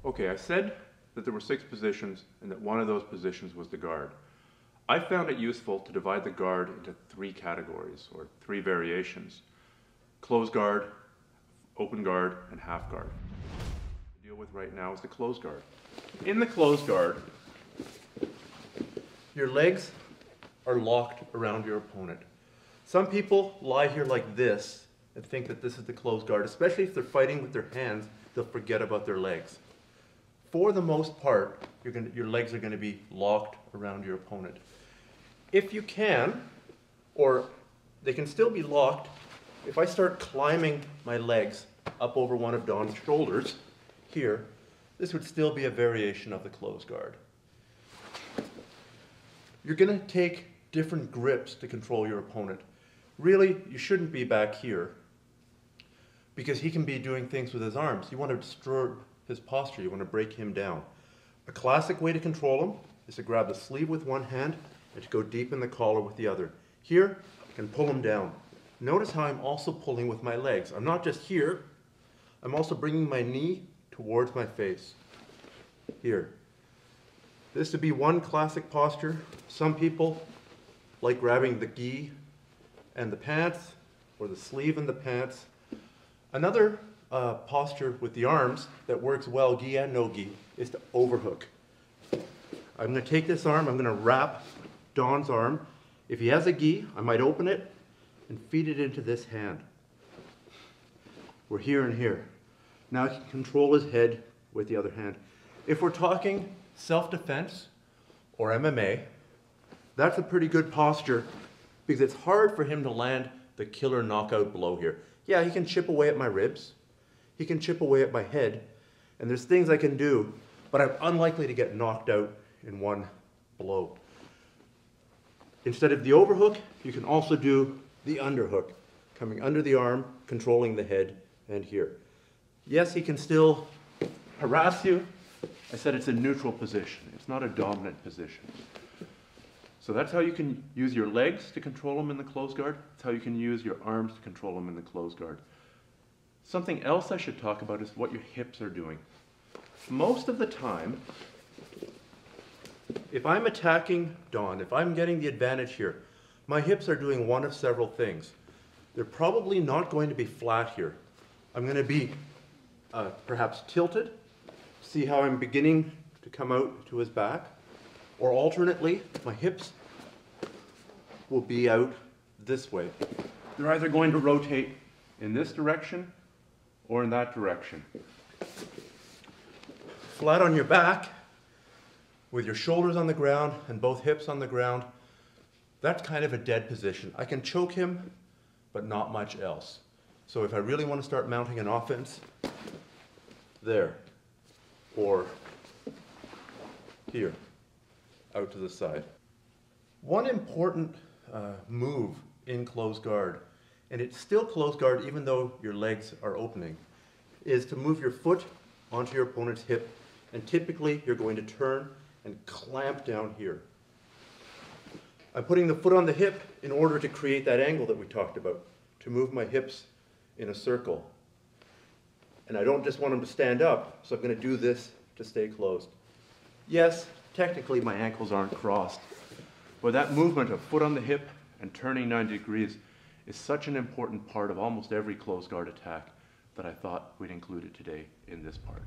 Okay, I said that there were 6 positions and that one of those positions was the guard. I found it useful to divide the guard into 3 categories, or 3 variations. Closed guard, open guard, and half guard. What I deal with right now is the closed guard. In the closed guard, your legs are locked around your opponent. Some people lie here like this and think that this is the closed guard, especially if they're fighting with their hands, they'll forget about their legs. For the most part, your legs are going to be locked around your opponent. If you can, or they can still be locked, if I start climbing my legs up over one of Don's shoulders, here, this would still be a variation of the closed guard. You're going to take different grips to control your opponent. Really, you shouldn't be back here, because he can be doing things with his arms. You want to disturb his posture, you want to break him down. A classic way to control him is to grab the sleeve with one hand and to go deep in the collar with the other. Here, I can pull him down. Notice how I'm also pulling with my legs. I'm not just here, I'm also bringing my knee towards my face. Here. This would be one classic posture. Some people like grabbing the gi and the pants, or the sleeve and the pants. Another posture with the arms that works well, gi and no gi, is to overhook. I'm going to take this arm, I'm going to wrap Don's arm. If he has a gi, I might open it and feed it into this hand. We're here and here. Now I can control his head with the other hand. If we're talking self-defense or MMA, that's a pretty good posture because it's hard for him to land the killer knockout blow here. Yeah, he can chip away at my ribs, he can chip away at my head, and there's things I can do, but I'm unlikely to get knocked out in one blow. Instead of the overhook, you can also do the underhook, coming under the arm, controlling the head, and here. Yes, he can still harass you. I said it's a neutral position. It's not a dominant position. So that's how you can use your legs to control him in the closed guard. That's how you can use your arms to control him in the closed guard. Something else I should talk about is what your hips are doing. Most of the time, if I'm attacking Don, if I'm getting the advantage here, my hips are doing one of several things. They're probably not going to be flat here. I'm going to be perhaps tilted. See how I'm beginning to come out to his back? Or alternately, my hips will be out this way. They're either going to rotate in this direction or in that direction. Flat on your back, with your shoulders on the ground and both hips on the ground, that's kind of a dead position. I can choke him, but not much else. So if I really want to start mounting an offense, there, or here, out to the side. One important move in closed guard, and it's still closed guard even though your legs are opening, is to move your foot onto your opponent's hip, and typically you're going to turn and clamp down here. I'm putting the foot on the hip in order to create that angle that we talked about, to move my hips in a circle. And I don't just want them to stand up, so I'm going to do this to stay closed. Yes, technically my ankles aren't crossed, but that movement of foot on the hip and turning 90 degrees is such an important part of almost every closed guard attack that I thought we'd include it today in this part.